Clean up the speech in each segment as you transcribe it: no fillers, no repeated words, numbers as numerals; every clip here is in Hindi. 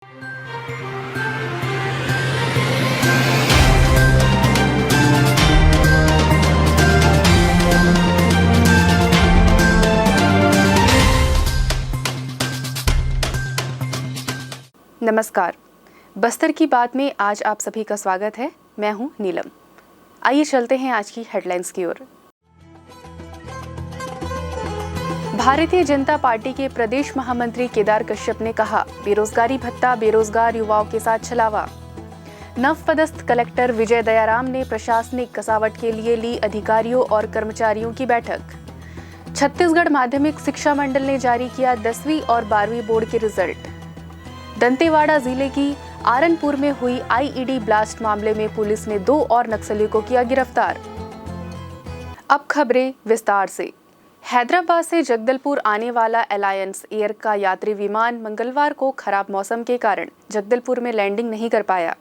नमस्कार, बस्तर की बात में आज आप सभी का स्वागत है। मैं हूं नीलम। आइए चलते हैं आज की हेडलाइंस की ओर। भारतीय जनता पार्टी के प्रदेश महामंत्री केदार कश्यप ने कहा, बेरोजगारी भत्ता बेरोजगार युवाओं के साथ छलावा। नवपदस्थ कलेक्टर विजय दयाराम ने प्रशासनिक कसावट के लिए ली अधिकारियों और कर्मचारियों की बैठक। छत्तीसगढ़ माध्यमिक शिक्षा मंडल ने जारी किया 10वीं और 12वीं बोर्ड के रिजल्ट। दंतेवाड़ा जिले की आरनपुर में हुई आईईडी ब्लास्ट मामले में पुलिस ने 2 और नक्सलियों को किया गिरफ्तार। अब खबरें विस्तार से। हैदराबाद से जगदलपुर आने वाला अलायंस एयर का यात्री विमान मंगलवार को खराब मौसम के कारण जगदलपुर में लैंडिंग नहीं कर पाया।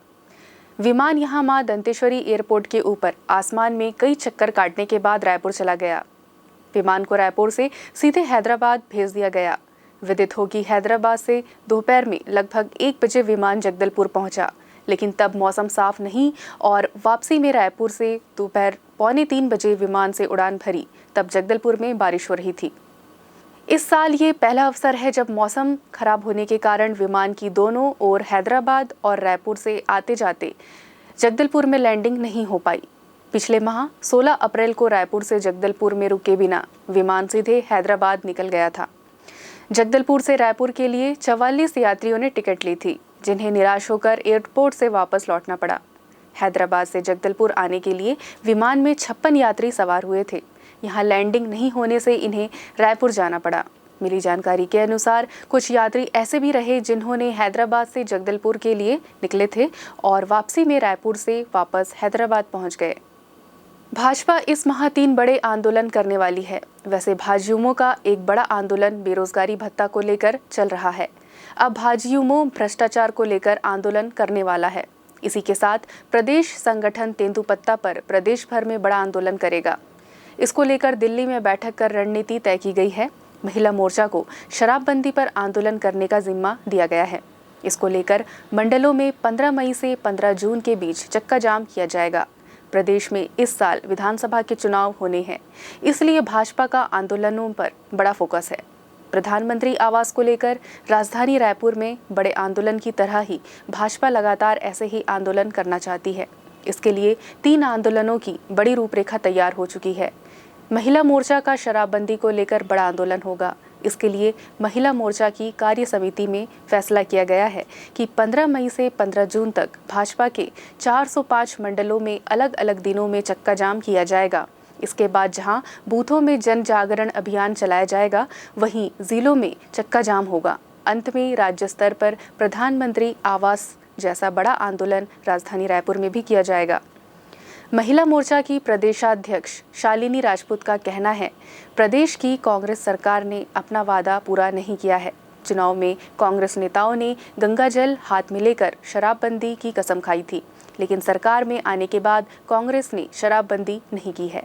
विमान यहां मां दंतेश्वरी एयरपोर्ट के ऊपर आसमान में कई चक्कर काटने के बाद रायपुर चला गया। विमान को रायपुर से सीधे हैदराबाद भेज दिया गया। विदित हो कि हैदराबाद से दोपहर में लगभग 1 बजे विमान जगदलपुर पहुंचा, लेकिन तब मौसम साफ नहीं और वापसी में रायपुर से दोपहर 2:45 बजे विमान से उड़ान भरी, तब जगदलपुर में बारिश हो रही थी। इस साल ये पहला अवसर है जब मौसम खराब होने के कारण विमान की दोनों ओर हैदराबाद और रायपुर से आते जाते जगदलपुर में लैंडिंग नहीं हो पाई। पिछले माह 16 अप्रैल को रायपुर से जगदलपुर में रुके बिना विमान सीधे हैदराबाद निकल गया था। जगदलपुर से रायपुर के लिए 44 यात्रियों ने टिकट ली थी, जिन्हें निराश होकर एयरपोर्ट से वापस लौटना पड़ा। हैदराबाद से जगदलपुर आने के लिए विमान में 56 यात्री सवार हुए थे। यहां लैंडिंग नहीं होने से इन्हें रायपुर जाना पड़ा। मिली जानकारी के अनुसार कुछ यात्री ऐसे भी रहे जिन्होंने हैदराबाद से जगदलपुर के लिए निकले थे और वापसी में रायपुर से वापस हैदराबाद पहुंच गए। भाजपा इस माह 3 बड़े आंदोलन करने वाली है। वैसे भाजयुमो का एक बड़ा आंदोलन बेरोजगारी भत्ता को लेकर चल रहा है। अब भाजयुमो भ्रष्टाचार को लेकर आंदोलन करने वाला है। इसी के साथ प्रदेश संगठन तेंदुपत्ता पर प्रदेश भर में बड़ा आंदोलन करेगा। इसको लेकर दिल्ली में बैठक कर रणनीति तय की गई है। महिला मोर्चा को शराबबंदी पर आंदोलन करने का जिम्मा दिया गया है। इसको लेकर मंडलों में 15 मई से 15 जून के बीच चक्का जाम किया जाएगा। प्रदेश में इस साल विधानसभा के चुनाव होने हैं, इसलिए भाजपा का आंदोलनों पर बड़ा फोकस है। प्रधानमंत्री आवास को लेकर राजधानी रायपुर में बड़े आंदोलन की तरह ही भाजपा लगातार ऐसे ही आंदोलन करना चाहती है। इसके लिए 3 आंदोलनों की बड़ी रूपरेखा तैयार हो चुकी है। महिला मोर्चा का शराबबंदी को लेकर बड़ा आंदोलन होगा। इसके लिए महिला मोर्चा की कार्य समिति में फैसला किया गया है कि 15 मई से 15 जून तक भाजपा के 405 मंडलों में अलग अलग दिनों में चक्का जाम किया जाएगा। इसके बाद जहां बूथों में जन जागरण अभियान चलाया जाएगा, वहीं जिलों में चक्का जाम होगा। अंत में राज्य स्तर पर प्रधानमंत्री आवास जैसा बड़ा आंदोलन राजधानी रायपुर में भी किया जाएगा। महिला मोर्चा की प्रदेशाध्यक्ष शालिनी राजपूत का कहना है, प्रदेश की कांग्रेस सरकार ने अपना वादा पूरा नहीं किया है। चुनाव में कांग्रेस नेताओं ने गंगाजल हाथ में लेकर शराबबंदी की कसम खाई थी, लेकिन सरकार में आने के बाद कांग्रेस ने शराबबंदी नहीं की है।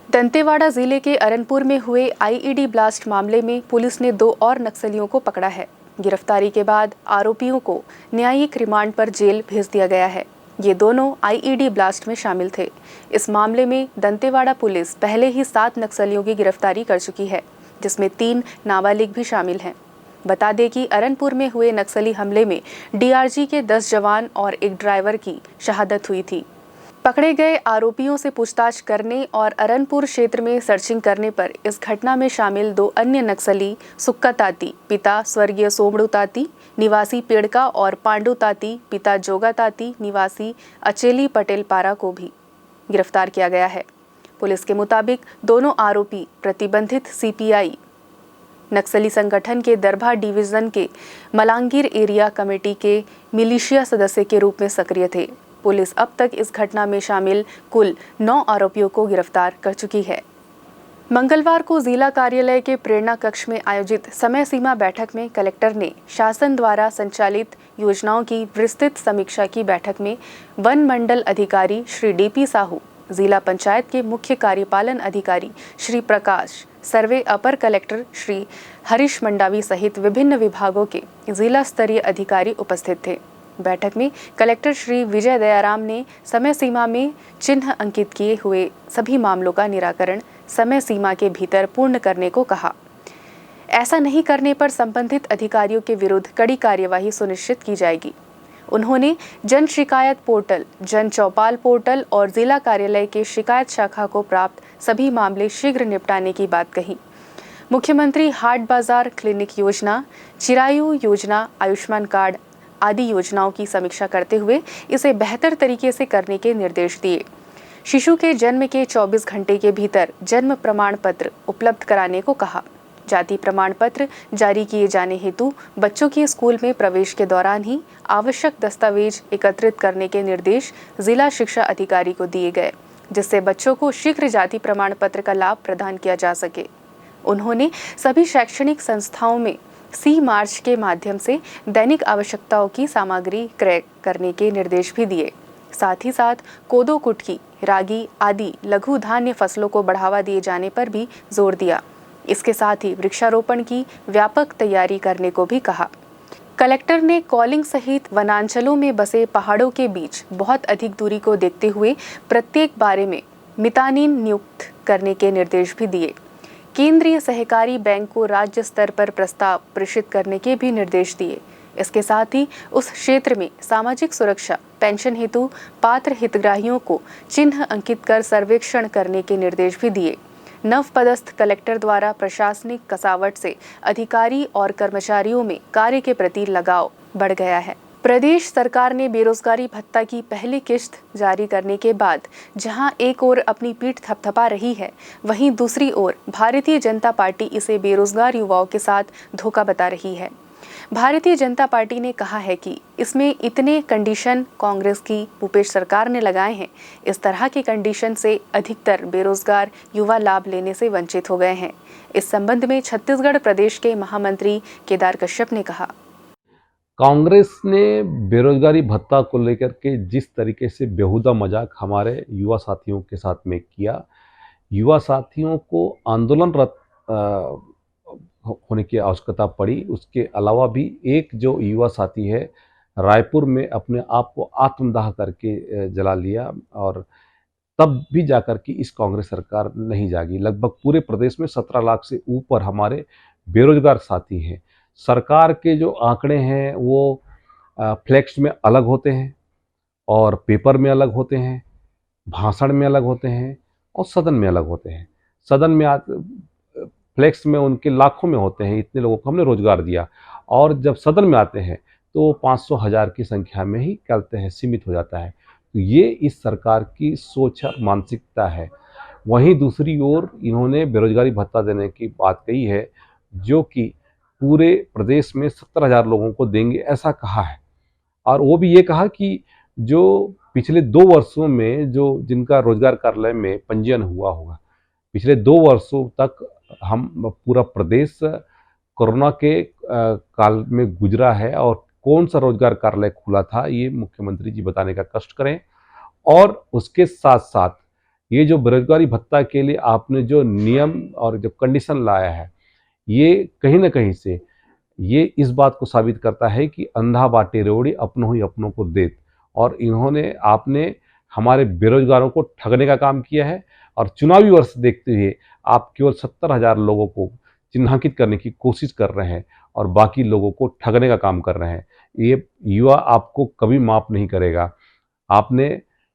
दंतेवाड़ा जिले के अरनपुर में हुए आईईडी ब्लास्ट मामले में पुलिस ने 2 और नक्सलियों को पकड़ा है। गिरफ्तारी के बाद आरोपियों को न्यायिक रिमांड पर जेल भेज दिया गया है। ये दोनों आईईडी ब्लास्ट में शामिल थे। इस मामले में दंतेवाड़ा पुलिस पहले ही 7 नक्सलियों की गिरफ्तारी कर चुकी है, जिसमें 3 नाबालिग भी शामिल हैं। बता दें कि अरनपुर में हुए नक्सली हमले में डीआरजी के 10 जवान और एक ड्राइवर की शहादत हुई थी। पकड़े गए आरोपियों से पूछताछ करने और अरनपुर क्षेत्र में सर्चिंग करने पर इस घटना में शामिल 2 अन्य नक्सली सुक्का ताती पिता स्वर्गीय सोमड़ू ताती निवासी पेड़का और पांडु ताती पिता जोगा ताती निवासी अचेली पटेल पारा को भी गिरफ्तार किया गया है। पुलिस के मुताबिक दोनों आरोपी प्रतिबंधित सीपीआई नक्सली संगठन के दरभा डिवीजन के मलांगीर एरिया कमेटी के मिलिशिया सदस्य के रूप में सक्रिय थे। पुलिस अब तक इस घटना में शामिल कुल 9 आरोपियों को गिरफ्तार कर चुकी है। मंगलवार को जिला कार्यालय के प्रेरणा कक्ष में आयोजित समय सीमा बैठक में कलेक्टर ने शासन द्वारा संचालित योजनाओं की विस्तृत समीक्षा की। बैठक में वन मंडल अधिकारी श्री डीपी साहू, जिला पंचायत के मुख्य कार्यपालन अधिकारी श्री प्रकाश, सर्वे अपर कलेक्टर श्री हरीश मंडावी सहित विभिन्न विभागों के जिला स्तरीय अधिकारी उपस्थित थे। बैठक में कलेक्टर श्री विजय दयाराम ने समय सीमा में चिन्ह अंकित किए हुए सभी मामलों का निराकरण समय सीमा के भीतर पूर्ण करने को कहा। ऐसा नहीं करने पर संबंधित अधिकारियों के विरुद्ध कड़ी कार्यवाही सुनिश्चित की जाएगी। उन्होंने जन शिकायत पोर्टल, जन चौपाल पोर्टल और जिला कार्यालय के शिकायत शाखा को प्राप्त सभी मामले शीघ्र निपटाने की बात कही। मुख्यमंत्री हाट बाजार क्लिनिक योजना, चिरायु योजना, आयुष्मान कार्ड आदि योजनाओं की समीक्षा करते हुए इसे बेहतर तरीके से करने के निर्देश दिए। शिशु के जन्म के 24 घंटे के भीतर जन्म प्रमाण पत्र उपलब्ध कराने को कहा। जाति प्रमाण पत्र जारी किए जाने हेतु बच्चों के स्कूल में प्रवेश के दौरान ही आवश्यक दस्तावेज एकत्रित करने के निर्देश जिला शिक्षा अधिकारी को दिए गए, जिससे बच्चों को शीघ्र जाति प्रमाण पत्र का लाभ प्रदान किया जा सके। उन्होंने सभी शैक्षणिक संस्थाओं में सी मार्च के माध्यम से दैनिक आवश्यकताओं की सामग्री क्रय करने के निर्देश भी दिए। साथ ही साथ कोदो, कुटकी, रागी आदि लघु धान्य फसलों को बढ़ावा दिए जाने पर भी जोर दिया। इसके साथ ही वृक्षारोपण की व्यापक तैयारी करने को भी कहा। कलेक्टर ने कॉलिंग सहित वनांचलों में बसे पहाड़ों के बीच बहुत अधिक दूरी को देखते हुए प्रत्येक बारे में मितानिन नियुक्त करने के निर्देश भी दिए। केंद्रीय सहकारी बैंक को राज्य स्तर पर प्रस्ताव प्रेषित करने के भी निर्देश दिए। इसके साथ ही उस क्षेत्र में सामाजिक सुरक्षा पेंशन हेतु पात्र हितग्राहियों को चिन्ह अंकित कर सर्वेक्षण करने के निर्देश भी दिए। नवपदस्थ कलेक्टर द्वारा प्रशासनिक कसावट से अधिकारी और कर्मचारियों में कार्य के प्रति लगाव बढ़ गया है। प्रदेश सरकार ने बेरोजगारी भत्ता की पहली किश्त जारी करने के बाद जहां एक ओर अपनी पीठ थपथपा रही है, वहीं दूसरी ओर भारतीय जनता पार्टी इसे बेरोजगार युवाओं के साथ धोखा बता रही है। भारतीय जनता पार्टी ने कहा है कि इसमें इतने कंडीशन कांग्रेस की भूपेश सरकार ने लगाए हैं। इस तरह के कंडीशन से अधिकतर बेरोजगार युवा लाभ लेने से वंचित हो गए हैं। इस संबंध में छत्तीसगढ़ प्रदेश के महामंत्री केदार कश्यप ने कहा, कांग्रेस ने बेरोजगारी भत्ता को लेकर के जिस तरीके से बेहुदा मजाक हमारे युवा साथियों के साथ में किया, युवा साथियों को आंदोलनरत होने की आवश्यकता पड़ी। उसके अलावा भी एक जो युवा साथी है रायपुर में अपने आप को आत्मदाह करके जला लिया और तब भी जाकर के इस कांग्रेस सरकार नहीं जागी। लगभग पूरे प्रदेश में 17 लाख से ऊपर हमारे बेरोजगार साथी हैं। सरकार के जो आंकड़े हैं वो फ्लैक्स में अलग होते हैं और पेपर में अलग होते हैं, भाषण में अलग होते हैं और सदन में अलग होते हैं। सदन में फ्लैक्स में उनके लाखों में होते हैं, इतने लोगों को हमने रोजगार दिया, और जब सदन में आते हैं तो 500 हज़ार की संख्या में ही कहते हैं, सीमित हो जाता है। तो ये इस सरकार की सोच और मानसिकता है। वहीं दूसरी ओर इन्होंने बेरोजगारी भत्ता देने की बात कही है, जो कि पूरे प्रदेश में 70,000 लोगों को देंगे ऐसा कहा है। और वो भी ये कहा कि जो पिछले 2 वर्षों में जो जिनका रोजगार कार्यालय में पंजीयन हुआ होगा, पिछले 2 वर्षों तक हम पूरा प्रदेश कोरोना के काल में गुजरा है और कौन सा रोजगार कार्यालय खुला था ये मुख्यमंत्री जी बताने का कष्ट करें। और उसके साथ साथ ये जो बेरोजगारी भत्ता के लिए आपने जो नियम और जो कंडीशन लाया है, ये कहीं ना कहीं से ये इस बात को साबित करता है कि अंधा बाटे रेवड़ी अपनों ही अपनों को देत। और आपने हमारे बेरोजगारों को ठगने का काम किया है और चुनावी वर्ष देखते हुए आप केवल 70,000 लोगों को चिन्हांकित करने की कोशिश कर रहे हैं और बाकी लोगों को ठगने का काम कर रहे हैं। ये युवा आपको कभी माफ नहीं करेगा। आपने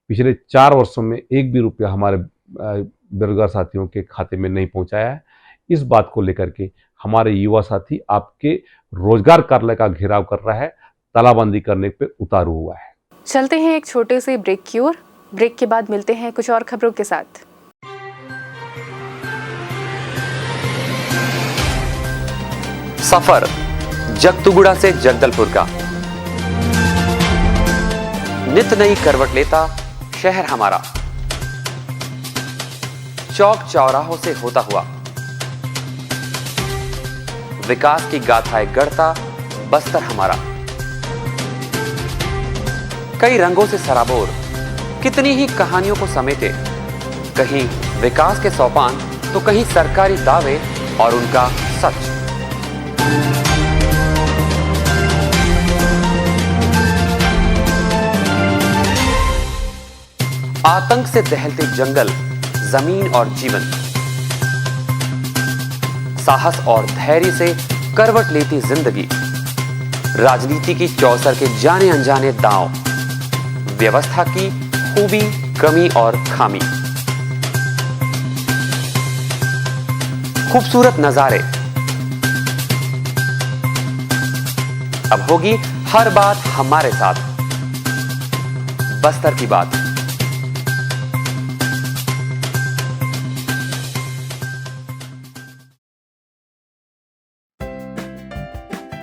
पिछले 4 वर्षों में एक भी रुपया हमारे बेरोजगार साथियों के खाते में नहीं पहुंचाया है। इस बात को लेकर के हमारे युवा साथी आपके रोजगार कार्यालय का घेराव कर रहा है, तालाबंदी करने पे उतारू हुआ है। चलते हैं एक छोटे से ब्रेक की ओर। ब्रेक के बाद मिलते हैं कुछ और खबरों के साथ। सफर जगतुगुड़ा से जगदलपुर का, नित नई करवट लेता शहर हमारा, चौक चौराहों से होता हुआ विकास की गाथाएं गढ़ता बस्तर हमारा। कई रंगों से सराबोर कितनी ही कहानियों को समेटे, कहीं विकास के सोपान तो कहीं सरकारी दावे और उनका सच। आतंक से दहलते जंगल, जमीन और जीवन, साहस और धैर्य से करवट लेती जिंदगी, राजनीति की चौसर के जाने अनजाने दांव, व्यवस्था की खूबी, कमी और खामी, खूबसूरत नजारे। अब होगी हर बात हमारे साथ, बस्तर की बात।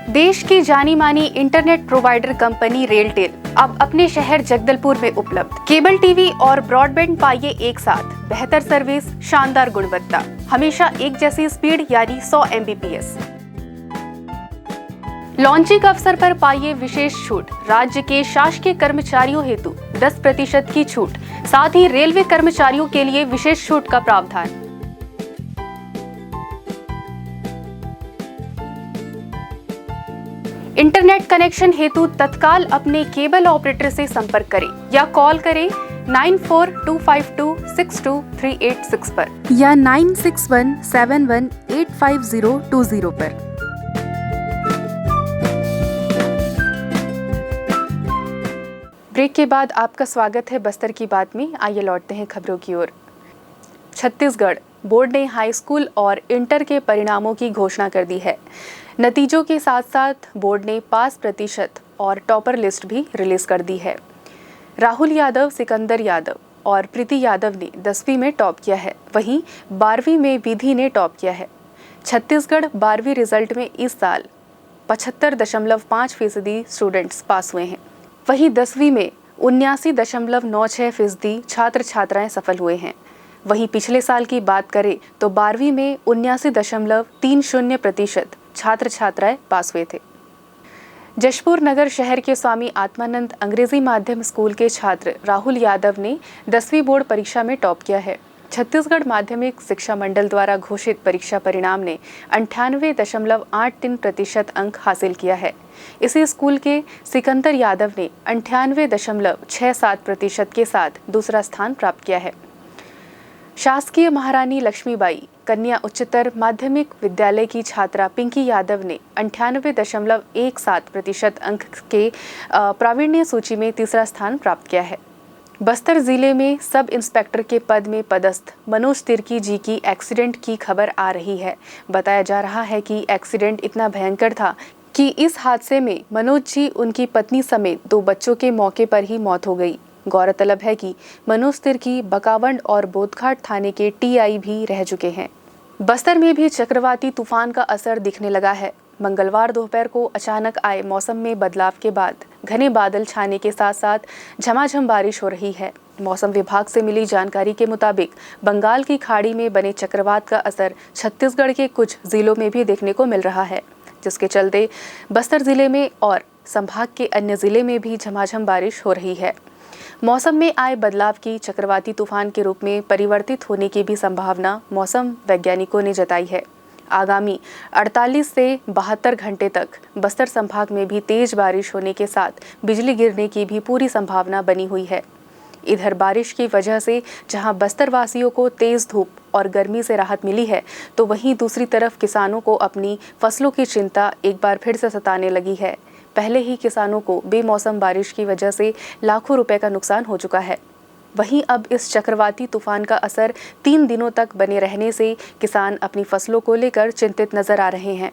देश की जानी मानी इंटरनेट प्रोवाइडर कंपनी रेलटेल अब अपने शहर जगदलपुर में उपलब्ध। केबल टीवी और ब्रॉडबैंड पाइए एक साथ, बेहतर सर्विस, शानदार गुणवत्ता, हमेशा एक जैसी स्पीड यानी 100 Mbps। लॉन्चिंग अवसर पर पाइए विशेष छूट, राज्य के शासकीय कर्मचारियों हेतु 10% की छूट, साथ ही रेलवे कर्मचारियों के लिए विशेष छूट का प्रावधान। इंटरनेट कनेक्शन हेतु तत्काल अपने केबल ऑपरेटर से संपर्क करें या कॉल करें 9425262386 पर या 9617185020 पर। ब्रेक के बाद आपका स्वागत है बस्तर की बात में। आइए लौटते हैं खबरों की ओर। छत्तीसगढ़ बोर्ड ने हाई स्कूल और इंटर के परिणामों की घोषणा कर दी है। नतीजों के साथ साथ बोर्ड ने पास प्रतिशत और टॉपर लिस्ट भी रिलीज कर दी है। राहुल यादव, सिकंदर यादव और प्रीति यादव ने 10वीं में टॉप किया है, वहीं 12वीं में विधि ने टॉप किया है। छत्तीसगढ़ 12वीं रिजल्ट में इस साल 75.5% स्टूडेंट्स पास हुए हैं, वहीं 10वीं में 79.96% छात्र छात्राएं सफल हुए हैं। वहीं पिछले साल की बात करें तो 12वीं में 79.30% छात्र छात्राएं पास हुए थे। जशपुर नगर शहर के स्वामी आत्मानंद अंग्रेजी माध्यम स्कूल के छात्र राहुल यादव ने 10वीं बोर्ड परीक्षा में टॉप किया है। छत्तीसगढ़ माध्यमिक शिक्षा मंडल द्वारा घोषित परीक्षा परिणाम ने 98.83% अंक हासिल किया है। इसी स्कूल के सिकंदर यादव ने 98.67% के साथ दूसरा स्थान प्राप्त किया है। शासकीय महारानी लक्ष्मीबाई कन्या उच्चतर माध्यमिक विद्यालय की छात्रा पिंकी यादव ने 98.17% अंक के प्रावीण्य सूची में तीसरा स्थान प्राप्त किया है। बस्तर जिले में सब इंस्पेक्टर के पद में पदस्थ मनोज तिर्की जी की एक्सीडेंट की खबर आ रही है। बताया जा रहा है कि एक्सीडेंट इतना भयंकर था कि इस हादसे में मनोज जी, उनकी पत्नी समेत 2 बच्चों के मौके पर ही मौत हो गई। गौरतलब है कि मनोज तिर्की बकावंड और बोधघाट थाने के टीआई भी रह चुके हैं। बस्तर में भी चक्रवाती तूफान का असर दिखने लगा है। मंगलवार दोपहर को अचानक आए मौसम में बदलाव के बाद घने बादल छाने के साथ साथ झमाझम बारिश हो रही है। मौसम विभाग से मिली जानकारी के मुताबिक बंगाल की खाड़ी में बने चक्रवात का असर छत्तीसगढ़ के कुछ जिलों में भी देखने को मिल रहा है, जिसके चलते बस्तर जिले में और संभाग के अन्य जिले में भी झमाझम बारिश हो रही है। मौसम में आए बदलाव की चक्रवाती तूफान के रूप में परिवर्तित होने की भी संभावना मौसम वैज्ञानिकों ने जताई है। आगामी 48 से 72 घंटे तक बस्तर संभाग में भी तेज बारिश होने के साथ बिजली गिरने की भी पूरी संभावना बनी हुई है। इधर बारिश की वजह से जहां बस्तर वासियों को तेज धूप और गर्मी से राहत मिली है, तो वहीं दूसरी तरफ किसानों को अपनी फसलों की चिंता एक बार फिर से सताने लगी है। पहले ही किसानों को बेमौसम बारिश की वजह से लाखों रुपए का नुकसान हो चुका है। वहीं अब इस चक्रवाती तूफान का असर 3 दिनों तक बने रहने से किसान अपनी फसलों को लेकर चिंतित नजर आ रहे हैं।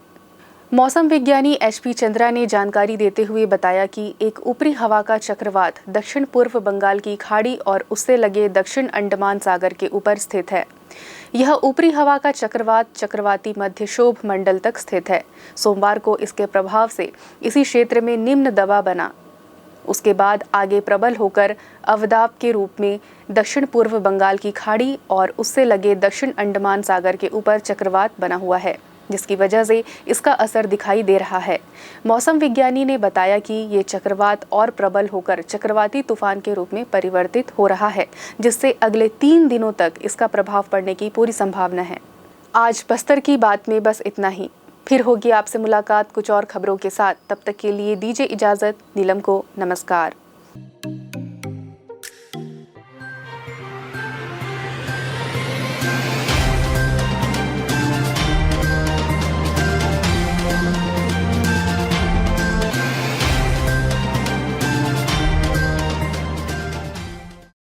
मौसम विज्ञानी HP चंद्रा ने जानकारी देते हुए बताया कि एक ऊपरी हवा का चक्रवात दक्षिण पूर्व बंगाल की खाड़ी और उससे लगे दक्षिण अंडमान सागर के ऊपर स्थित है। यह ऊपरी हवा का चक्रवात चक्रवाती मध्यक्षोभ मंडल तक स्थित है। सोमवार को इसके प्रभाव से इसी क्षेत्र में निम्न दबाव बना, उसके बाद आगे प्रबल होकर अवदाब के रूप में दक्षिण पूर्व बंगाल की खाड़ी और उससे लगे दक्षिण अंडमान सागर के ऊपर चक्रवात बना हुआ है, जिसकी वजह से इसका असर दिखाई दे रहा है। मौसम विज्ञानी ने बताया कि ये चक्रवात और प्रबल होकर चक्रवाती तूफान के रूप में परिवर्तित हो रहा है, जिससे अगले 3 दिनों तक इसका प्रभाव पड़ने की पूरी संभावना है। आज बस्तर की बात में बस इतना ही। फिर होगी आपसे मुलाकात कुछ और खबरों के साथ। तब तक के लिए दीजिए इजाजत। नीलम को नमस्कार।